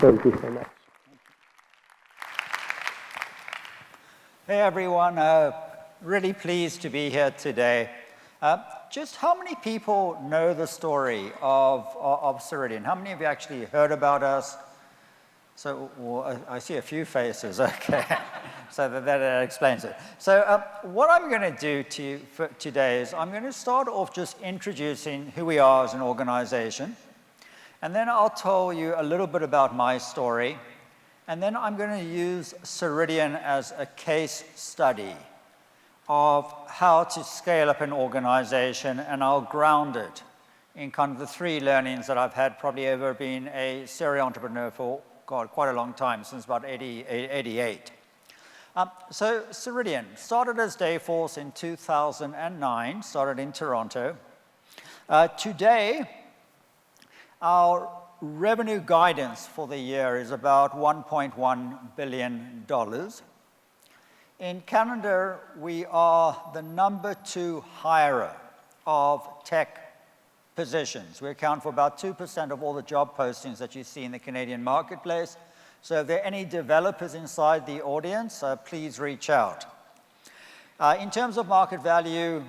Thank you so much. Hey everyone, really pleased to be here today. Just how many people know the story of Ceridian? How many of you actually heard about us? So well, I see a few faces, okay. So that explains it. So what I'm going to do today is I'm going to start off just introducing who we are as an organization. And then I'll tell you a little bit about my story. And then I'm going to use Ceridian as a case study of how to scale up an organization, and I'll ground it in kind of the three learnings that I've had probably over being a serial entrepreneur for, God, quite a long time, since about 88. So Ceridian started as Dayforce in 2009, started in Toronto. Today, our revenue guidance for the year is about $1.1 billion. In Canada, we are the #2 hirer of tech positions. We account for about 2% of all the job postings that you see in the Canadian marketplace. So if there are any developers inside the audience, please reach out. In terms of market value,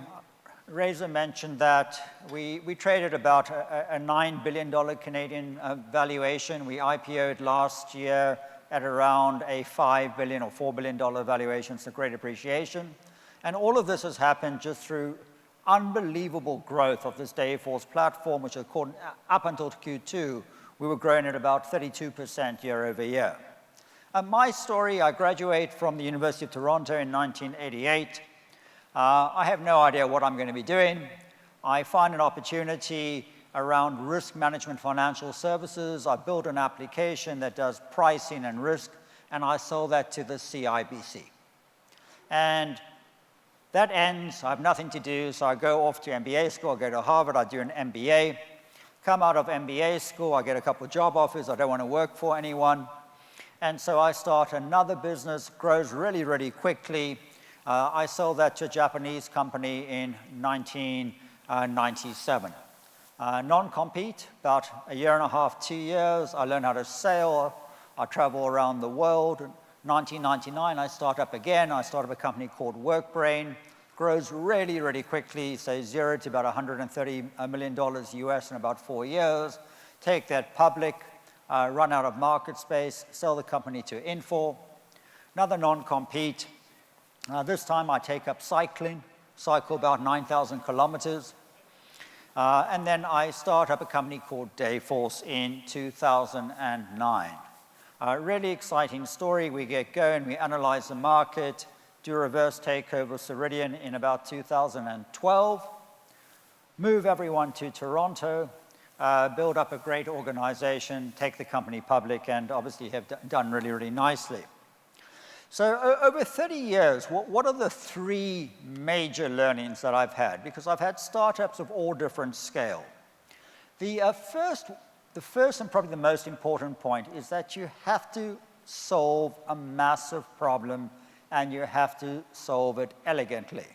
Reza mentioned that we traded about a $9 billion Canadian valuation. We IPO'd last year at around a $5 billion or $4 billion valuation, so great appreciation. And all of this has happened just through unbelievable growth of this Dayforce platform, which according, up until Q2, we were growing at about 32% year over year. My story, I graduated from the University of Toronto in 1988. I have no idea what I'm going to be doing. I find an opportunity around risk management financial services. I built an application that does pricing and risk, and I sold that to the CIBC. And that ends, I have nothing to do, so I go off to MBA school, I go to Harvard, I do an MBA. Come out of MBA school, I get a couple of job offers, I don't want to work for anyone. And so I start another business, grows really, really quickly. I sold that to a Japanese company in 1997. Non-compete, about a year and a half, 2 years. I learned how to sail. I travel around the world. In 1999, I start up again. I started a company called WorkBrain. Grows really, really quickly, say 0 to about $130 million US in about 4 years. Take that public, run out of market space, sell the company to Infor. Another non-compete. This time I take up cycling, cycle about 9,000 kilometers. And then I start up a company called Dayforce in 2009. Really exciting story. We get going, we analyze the market, do a reverse takeover of Ceridian in about 2012, move everyone to Toronto, build up a great organization, take the company public, and obviously have done really, really nicely. So over 30 years, what are the three major learnings that I've had? Because I've had startups of all different scale. The first and probably the most important point is that you have to solve a massive problem, and you have to solve it elegantly.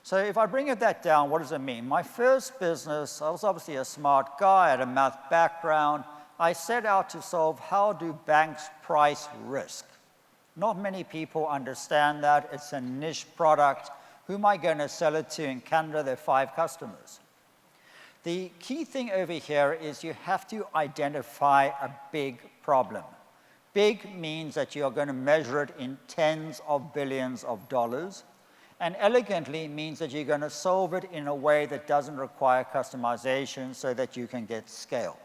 So if I bring that down, what does it mean? My first business, I was obviously a smart guy, I had a math background. I set out to solve how do banks price risk. Not many people understand that. It's a niche product. Who am I going to sell it to in Canada? There are 5 customers. The key thing over here is you have to identify a big problem. Big means that you're going to measure it in tens of billions of dollars. And elegantly means that you're going to solve it in a way that doesn't require customization so that you can get scale.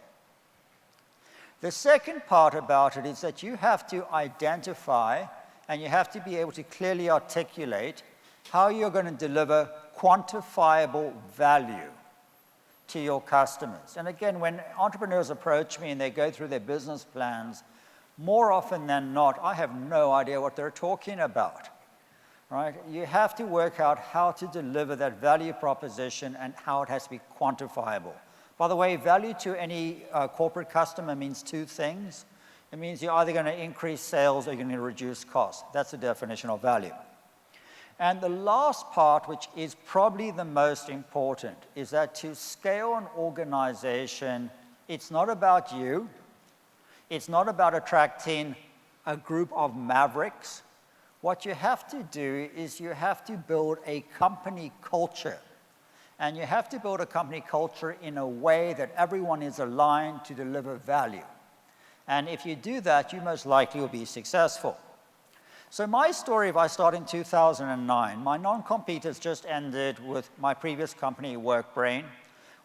The second part about it is that you have to identify and you have to be able to clearly articulate how you're going to deliver quantifiable value to your customers. And again, when entrepreneurs approach me and they go through their business plans, more often than not, I have no idea what they're talking about. Right? You have to work out how to deliver that value proposition and how it has to be quantifiable. By the way, value to any corporate customer means 2 things. It means you're either going to increase sales or you're going to reduce costs. That's the definition of value. And the last part, which is probably the most important, is that to scale an organization, it's not about you. It's not about attracting a group of mavericks. What you have to do is you have to build a company culture. And you have to build a company culture in a way that everyone is aligned to deliver value. And if you do that, you most likely will be successful. So my story, if I start in 2009, my non-compete has just ended with my previous company, WorkBrain.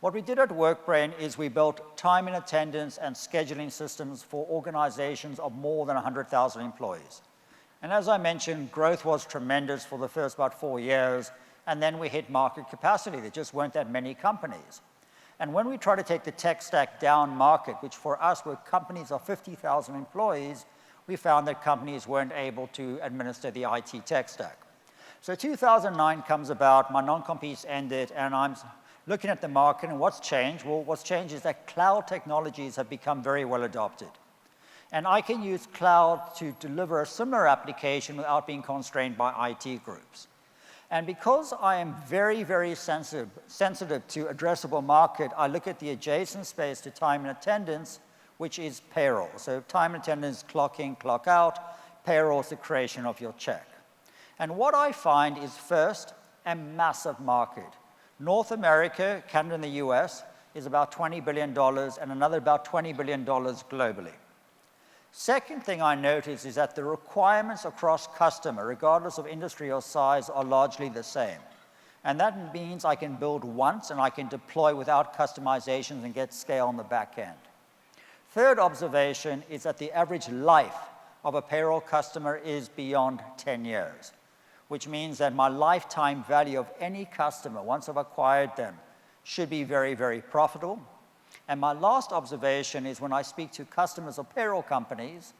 What we did at WorkBrain is we built time and attendance and scheduling systems for organizations of more than 100,000 employees. And as I mentioned, growth was tremendous for the first about 4 years, and then we hit market capacity. There just weren't that many companies. And when we try to take the tech stack down market, which for us were companies of 50,000 employees, we found that companies weren't able to administer the IT tech stack. So 2009 comes about, my non-competes ended, and I'm looking at the market, and what's changed? Well, what's changed is that cloud technologies have become very well adopted. And I can use cloud to deliver a similar application without being constrained by IT groups. And because I am very, very sensitive to addressable market, I look at the adjacent space to time and attendance, which is payroll. So time and attendance, clock in, clock out. Payroll is the creation of your check. And what I find is, first, a massive market. North America, Canada, and the US is about $20 billion, and another about $20 billion globally. Second thing I notice is that the requirements across customer, regardless of industry or size, are largely the same. And that means I can build once and I can deploy without customizations and get scale on the back end. Third observation is that the average life of a payroll customer is beyond 10 years, which means that my lifetime value of any customer, once I've acquired them, should be very, very profitable. And my last observation is when I speak to customers of payroll companies,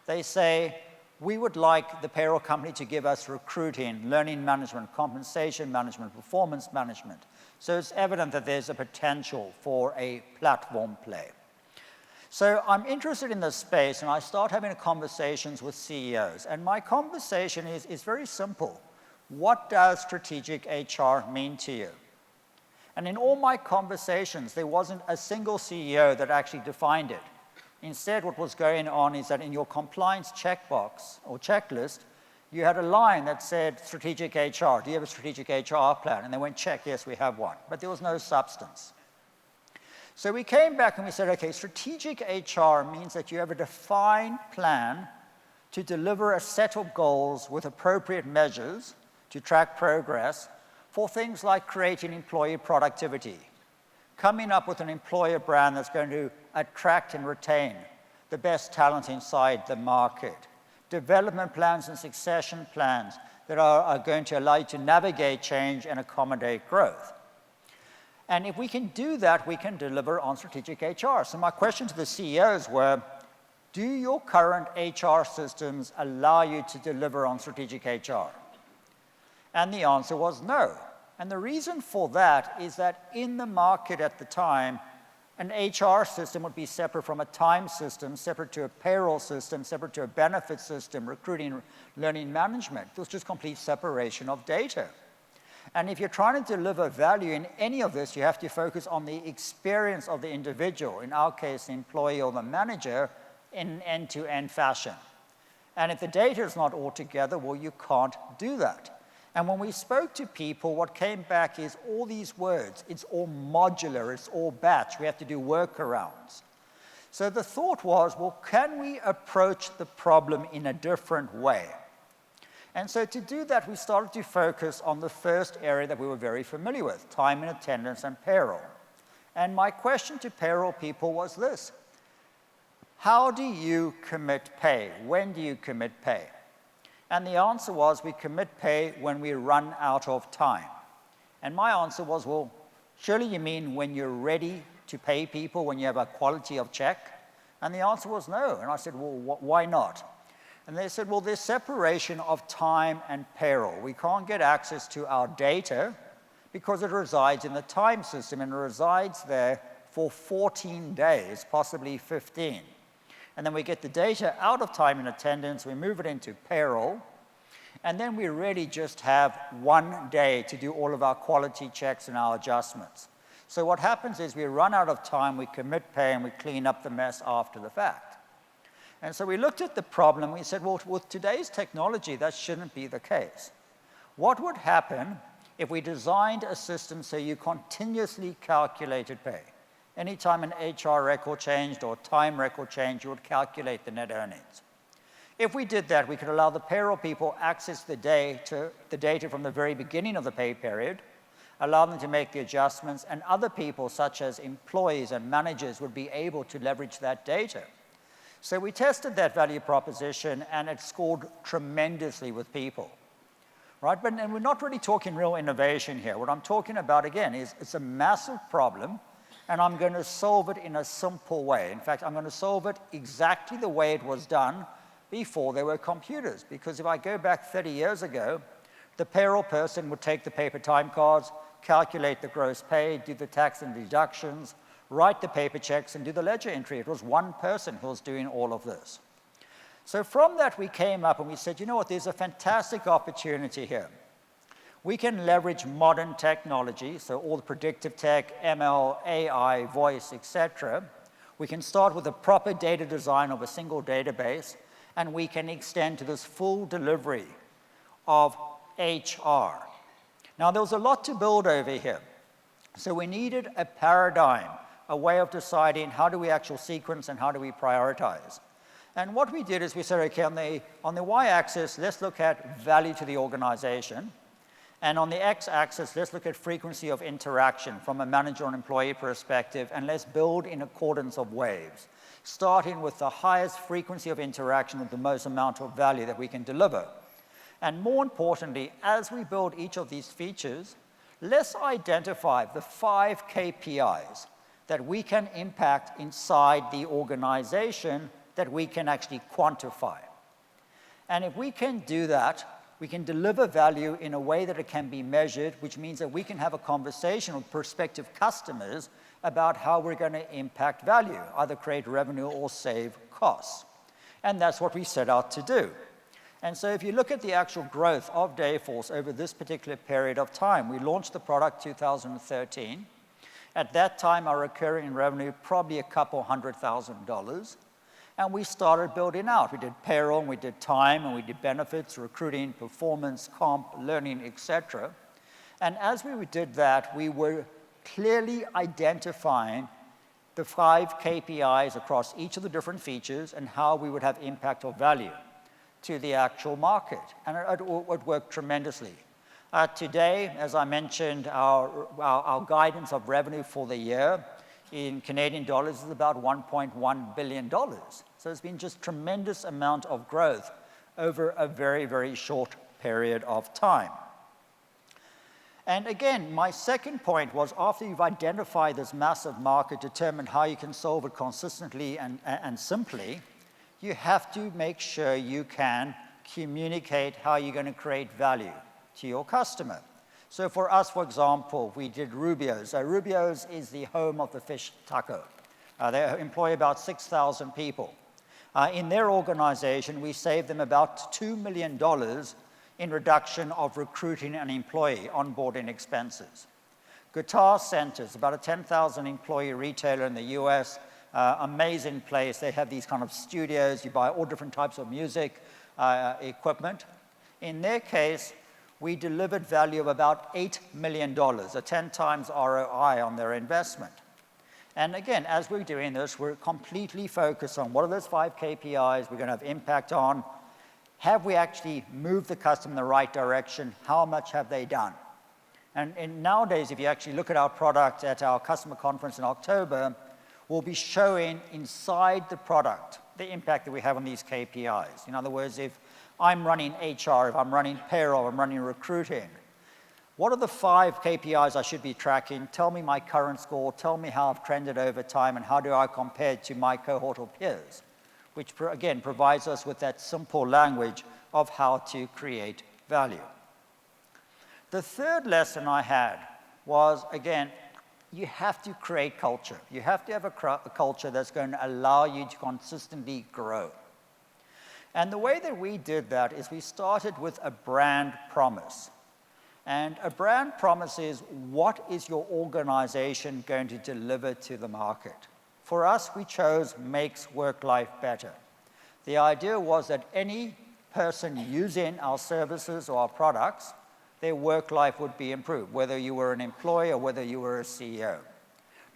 they say, we would like the payroll company to give us recruiting, learning management, compensation management, performance management. So it's evident that there's a potential for a platform play. So I'm interested in this space, and I start having conversations with CEOs. And my conversation is very simple. What does strategic HR mean to you? And in all my conversations, there wasn't a single CEO that actually defined it. Instead, what was going on is that in your compliance checkbox or checklist, you had a line that said strategic HR. Do you have a strategic HR plan? And they went, check, yes, we have one. But there was no substance. So we came back and we said, okay, strategic HR means that you have a defined plan to deliver a set of goals with appropriate measures to track progress for things like creating employee productivity, coming up with an employer brand that's going to attract and retain the best talent inside the market, development plans and succession plans that are going to allow you to navigate change and accommodate growth. And if we can do that, we can deliver on strategic HR. So my question to the CEOs were, do your current HR systems allow you to deliver on strategic HR? And the answer was no. And the reason for that is that in the market at the time, an HR system would be separate from a time system, separate to a payroll system, separate to a benefit system, recruiting, learning management. It was just complete separation of data. And if you're trying to deliver value in any of this, you have to focus on the experience of the individual, in our case, the employee or the manager, in end-to-end fashion. And if the data is not all together, well, you can't do that. And when we spoke to people, what came back is all these words. It's all modular, it's all batch. We have to do workarounds. So the thought was, well, can we approach the problem in a different way? And so to do that, we started to focus on the first area that we were very familiar with, time and attendance and payroll. And my question to payroll people was this: how do you commit pay? When do you commit pay? And the answer was, we commit pay when we run out of time. And my answer was, well, surely you mean when you're ready to pay people, when you have a quality of check? And the answer was no. And I said, well, why not? And they said, well, there's separation of time and payroll. We can't get access to our data because it resides in the time system, and it resides there for 14 days, possibly 15. And then we get the data out of time and attendance, we move it into payroll, and then we really just have 1 day to do all of our quality checks and our adjustments. So what happens is we run out of time, we commit pay, and we clean up the mess after the fact. And so we looked at the problem. We said, well, with today's technology, that shouldn't be the case. What would happen if we designed a system so you continuously calculated pay? Anytime an HR record changed or time record changed, you would calculate the net earnings. If we did that, we could allow the payroll people access the data from the very beginning of the pay period, allow them to make the adjustments, and other people, such as employees and managers, would be able to leverage that data. So we tested that value proposition, and it scored tremendously with people. Right? And we're not really talking real innovation here. What I'm talking about, again, is it's a massive problem, and I'm going to solve it in a simple way. In fact, I'm going to solve it exactly the way it was done before there were computers. Because if I go back 30 years ago, the payroll person would take the paper time cards, calculate the gross pay, do the tax and deductions, write the paper checks, and do the ledger entry. It was one person who was doing all of this. So from that, we came up and we said, you know what, there's a fantastic opportunity here. We can leverage modern technology, so all the predictive tech, ML, AI, voice, etc. We can start with a proper data design of a single database, and we can extend to this full delivery of HR. Now, there was a lot to build over here. So we needed a paradigm, a way of deciding how do we actually sequence and how do we prioritize. And what we did is we said, okay, on the y-axis, let's look at value to the organization. And on the x-axis, let's look at frequency of interaction from a manager and employee perspective, and let's build in accordance of waves, starting with the highest frequency of interaction with the most amount of value that we can deliver. And more importantly, as we build each of these features, let's identify the 5 KPIs that we can impact inside the organization that we can actually quantify. And if we can do that, we can deliver value in a way that it can be measured, which means that we can have a conversation with prospective customers about how we're going to impact value, either create revenue or save costs. And that's what we set out to do. And so if you look at the actual growth of Dayforce over this particular period of time, we launched the product 2013. At that time, our recurring revenue, probably a couple $100,000. And we started building out. We did payroll, and we did time, and we did benefits, recruiting, performance, comp, learning, etc. And as we did that, we were clearly identifying the 5 KPIs across each of the different features and how we would have impact or value to the actual market. And it worked tremendously. Today, as I mentioned, our guidance of revenue for the year in Canadian dollars is about $1.1 billion. So it's been just tremendous amount of growth over a very, very short period of time. And again, my second point was after you've identified this massive market, determined how you can solve it consistently and simply, you have to make sure you can communicate how you're going to create value to your customer. So for us, for example, we did Rubio's. Rubio's is the home of the fish taco. They employ about 6,000 people. In their organization, we saved them about $2 million in reduction of recruiting and employee onboarding expenses. Guitar Centers, about a 10,000 employee retailer in the US, amazing place. They have these kind of studios. You buy all different types of music equipment. In their case, we delivered value of about $8 million, a 10 times ROI on their investment. And again, as we're doing this, we're completely focused on what are those 5 KPIs we're going to have impact on. Have we actually moved the customer in the right direction? How much have they done? And nowadays, if you actually look at our product at our customer conference in October, we'll be showing inside the product the impact that we have on these KPIs. In other words, if I'm running HR, if I'm running payroll, I'm running recruiting, what are the 5 KPIs I should be tracking? Tell me my current score, tell me how I've trended over time, and how do I compare to my cohort of peers, which again provides us with that simple language of how to create value. The third lesson I had was, again, you have to create culture. You have to have a culture that's going to allow you to consistently grow. And the way that we did that is we started with a brand promise. And a brand promise is, what is your organization going to deliver to the market? For us, we chose makes work life better. The idea was that any person using our services or our products, their work life would be improved, whether you were an employee or whether you were a CEO.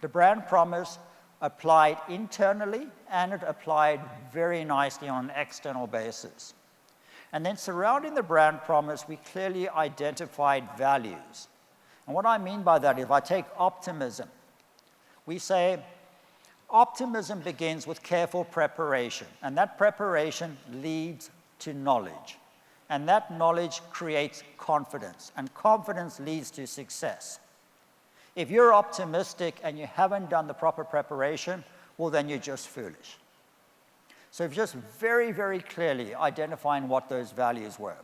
The brand promise applied internally, and it applied very nicely on an external basis. And then surrounding the brand promise, we clearly identified values. And what I mean by that, if I take optimism, we say optimism begins with careful preparation, and that preparation leads to knowledge. And that knowledge creates confidence, and confidence leads to success. If you're optimistic and you haven't done the proper preparation, well, then you're just foolish. So just very, very clearly identifying what those values were.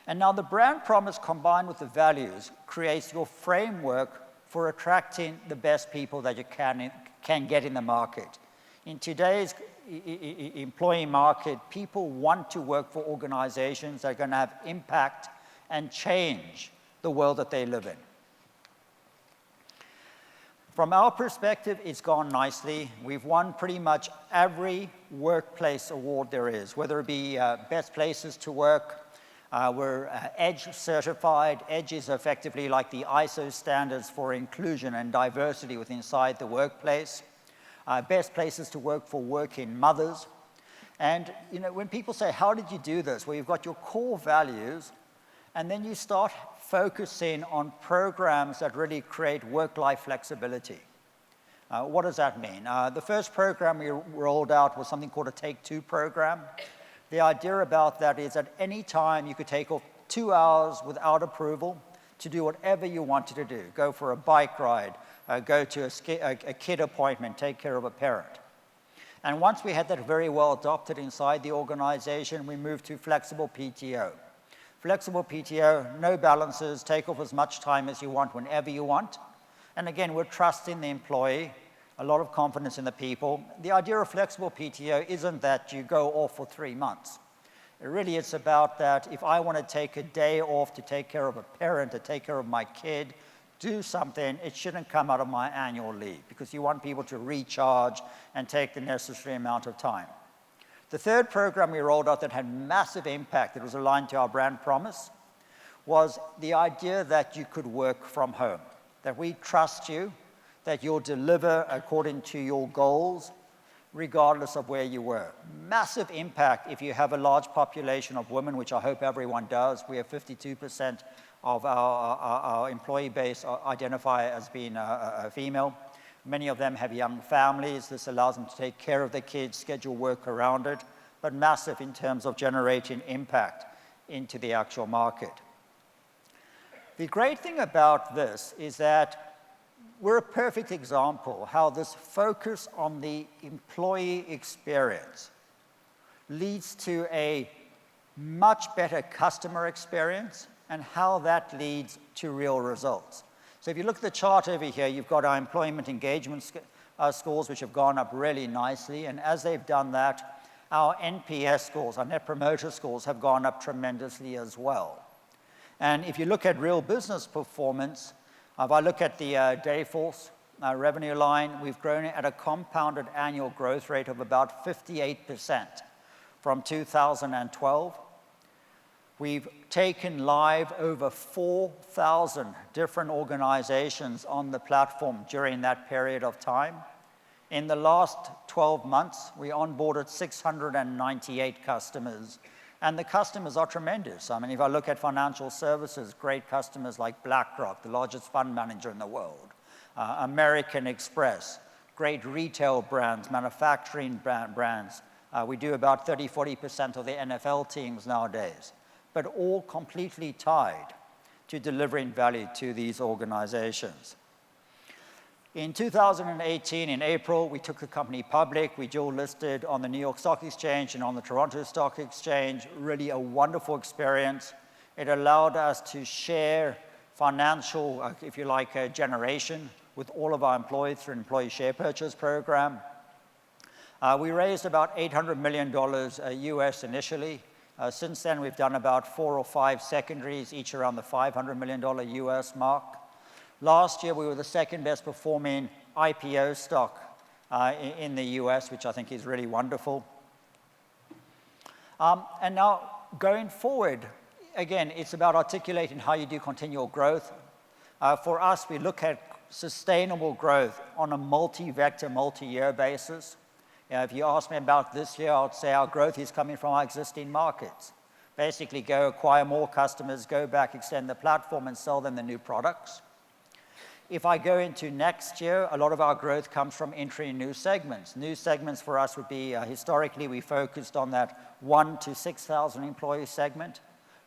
And now the brand promise combined with the values creates your framework for attracting the best people that you can get in the market. In today's employee market, people want to work for organizations that are going to have impact and change the world that they live in. From our perspective, it's gone nicely. We've won pretty much every workplace award there is, whether it be best places to work. We're EDGE certified. EDGE is effectively like the ISO standards for inclusion and diversity inside the workplace. Best places to work for working mothers. And when people say, how did you do this? Well, you've got your core values, and then you start focusing on programs that really create work-life flexibility. What does that mean? The first program we rolled out was something called a Take Two program. The idea about that is at any time you could take off 2 hours without approval to do whatever you wanted to do. Go for a bike ride, go to a kid appointment, take care of a parent. And once we had that very well adopted inside the organization, we moved to flexible PTO. Flexible PTO, no balances, take off as much time as you want whenever you want. And again, we're trusting the employee, a lot of confidence in the people. The idea of flexible PTO isn't that you go off for 3 months. Really, it's about that if I want to take a day off to take care of a parent, to take care of my kid, do something, it shouldn't come out of my annual leave because you want people to recharge and take the necessary amount of time. The third program we rolled out that had massive impact, that was aligned to our brand promise, was the idea that you could work from home, that we trust you, that you'll deliver according to your goals, regardless of where you were. Massive impact if you have a large population of women, which I hope everyone does. We have 52% of our employee base identify as being female. Many of them have young families. This allows them to take care of their kids, schedule work around it, but massive in terms of generating impact into the actual market. The great thing about this is that we're a perfect example how this focus on the employee experience leads to a much better customer experience and how that leads to real results. So if you look at the chart over here, you've got our employment engagement scores, which have gone up really nicely. And as they've done that, our NPS scores, our Net Promoter scores, have gone up tremendously as well. And if you look at real business performance, if I look at the Dayforce revenue line, we've grown it at a compounded annual growth rate of about 58% from 2012. We've taken live over 4,000 different organizations on the platform during that period of time. In the last 12 months, we onboarded 698 customers, and the customers are tremendous. I mean, if I look at financial services, great customers like BlackRock, the largest fund manager in the world, American Express, great retail brands, manufacturing brands. We do about 30–40% of the NFL teams nowadays, but all completely tied to delivering value to these organizations. In 2018, in April, we took the company public. We dual listed on the New York Stock Exchange and on the Toronto Stock Exchange. Really a wonderful experience. It allowed us to share financial, if you like, generation with all of our employees through an employee share purchase program. We raised about $800 million US initially. Since then, we've done about 4 or 5 secondaries, each around the $500 million US mark. Last year, we were the second best performing IPO stock in the US, which I think is really wonderful. And now, going forward, again, it's about articulating how you do continual growth. For us, we look at sustainable growth on a multi-vector, multi-year basis. If you ask me about this year, I would say our growth is coming from our existing markets. Basically, go acquire more customers, go back, extend the platform, and sell them the new products. If I go into next year, a lot of our growth comes from entering new segments. New segments for us would be, historically, we focused on that 1 to 6,000 employee segment.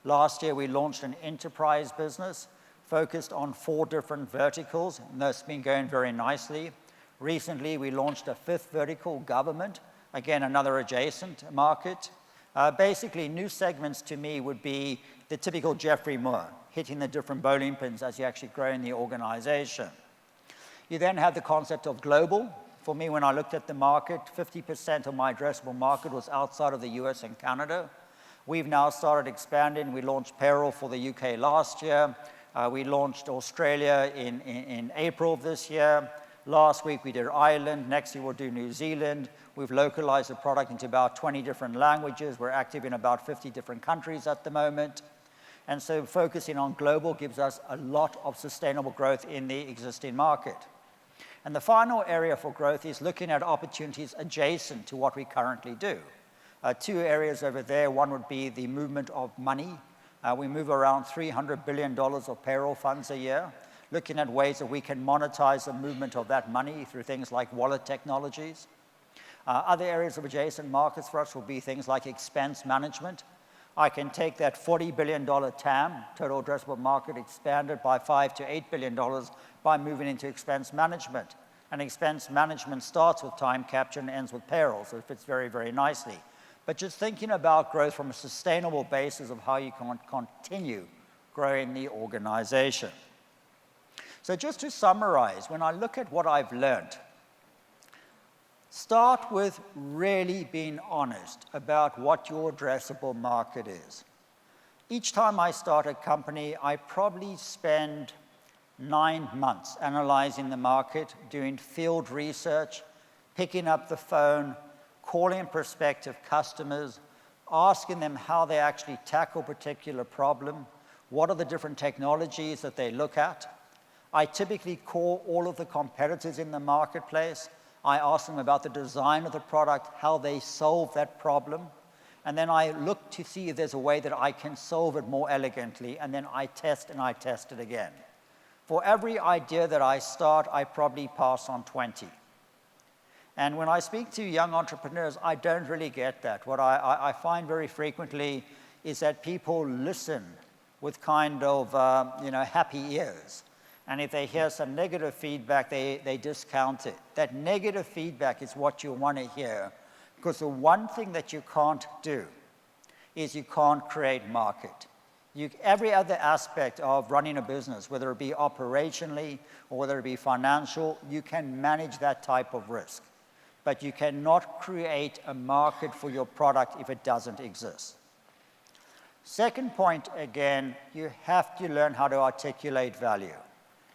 Last year, we launched an enterprise business focused on 4 different verticals, and that's been going very nicely. Recently, we launched a 5th vertical, government, again, another adjacent market. Basically, new segments to me would be the typical Jeffrey Moore, hitting the different bowling pins as you actually grow in the organization. You then have the concept of global. For me, when I looked at the market, 50% of my addressable market was outside of the US and Canada. We've now started expanding. We launched payroll for the UK last year. We launched Australia in April of this year. Last week we did Ireland. Next year we'll do New Zealand. We've localized the product into about 20 different languages. We're active in about 50 different countries at the moment. And so focusing on global gives us a lot of sustainable growth in the existing market. And the final area for growth is looking at opportunities adjacent to what we currently do. 2 areas over there. One would be the movement of money. We move around $300 billion of payroll funds a year, looking at ways that we can monetize the movement of that money through things like wallet technologies. Other areas of adjacent markets for us will be things like expense management. I can take that $40 billion TAM, total addressable market, expanded by $5 to $8 billion by moving into expense management. And expense management starts with time capture and ends with payroll, so it fits very, very nicely. But just thinking about growth from a sustainable basis of how you can continue growing the organization. So just to summarize, when I look at what I've learned, start with really being honest about what your addressable market is. Each time I start a company, I probably spend 9 months analyzing the market, doing field research, picking up the phone, calling prospective customers, asking them how they actually tackle a particular problem, what are the different technologies that they look at. I typically call all of the competitors in the marketplace. I ask them about the design of the product, how they solve that problem, and then I look to see if there's a way that I can solve it more elegantly, and then I test and I test it again. For every idea that I start, I probably pass on 20. And when I speak to young entrepreneurs, I don't really get that. What I find very frequently is that people listen with kind of happy ears. And if they hear some negative feedback, they discount it. That negative feedback is what you want to hear, because the one thing that you can't do is you can't create market. Every other aspect of running a business, whether it be operationally or whether it be financial, you can manage that type of risk. But you cannot create a market for your product if it doesn't exist. Second point, again, you have to learn how to articulate value.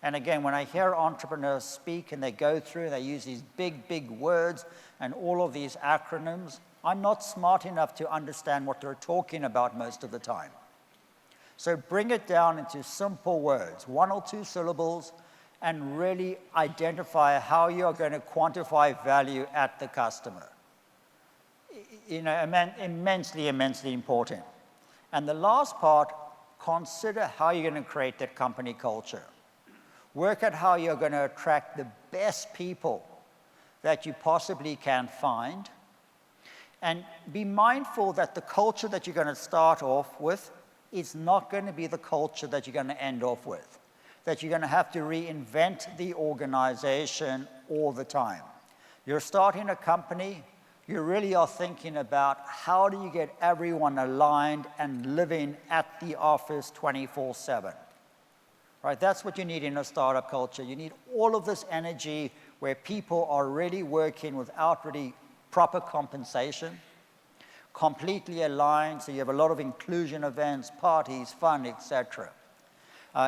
And again, when I hear entrepreneurs speak and they go through, they use these big, big words and all of these acronyms, I'm not smart enough to understand what they're talking about most of the time. So bring it down into simple words, 1 or 2 syllables, and really identify how you're going to quantify value at the customer. Immensely, immensely important. And the last part, consider how you're going to create that company culture. Work at how you're going to attract the best people that you possibly can find. And be mindful that the culture that you're going to start off with is not going to be the culture that you're going to end off with. That you're going to have to reinvent the organization all the time. You're starting a company, you really are thinking about how do you get everyone aligned and living at the office 24/7. Right? That's what you need in a startup culture. You need all of this energy where people are really working without really proper compensation, completely aligned, so you have a lot of inclusion events, parties, fun, etc.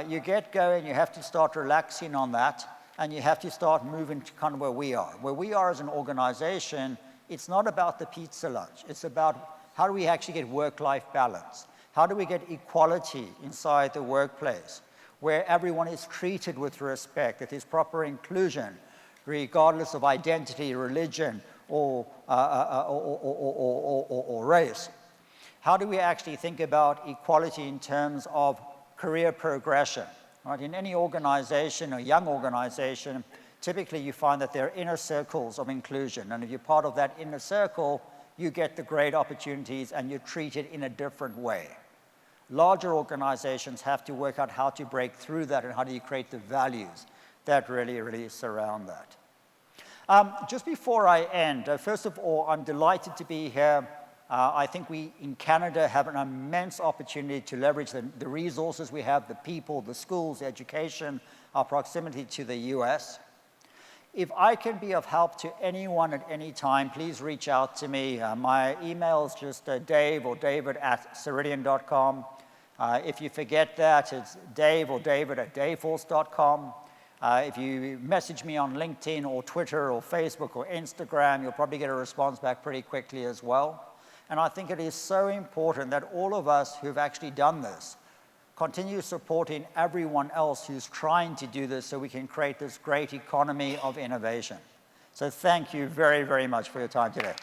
You get going, you have to start relaxing on that, and you have to start moving to where we are. Where we are as an organization, it's not about the pizza lunch. It's about How do we actually get work-life balance? How do we get equality inside the workplace, where everyone is treated with respect, that there's proper inclusion, regardless of identity, religion, or race? How do we actually think about equality in terms of career progression? Right? In any organization or young organization, typically you find that there are inner circles of inclusion, and if you're part of that inner circle, you get the great opportunities and you're treated in a different way. Larger organizations have to work out how to break through that and how do you create the values that really surround that. Just before I end, first of all, I'm delighted to be here. I think we in Canada have an immense opportunity to leverage the resources we have, the people, the schools, the education, our proximity to the US. If I can be of help to anyone at any time, please reach out to me. My email is just Dave or David@Ceridian.com. If you forget that, it's Dave or David@Dayforce.com. If you message me on LinkedIn or Twitter or Facebook or Instagram, you'll probably get a response back pretty quickly as well. And I think it is so important that all of us who've actually done this continue supporting everyone else who's trying to do this so we can create this great economy of innovation. So thank you very much for your time today.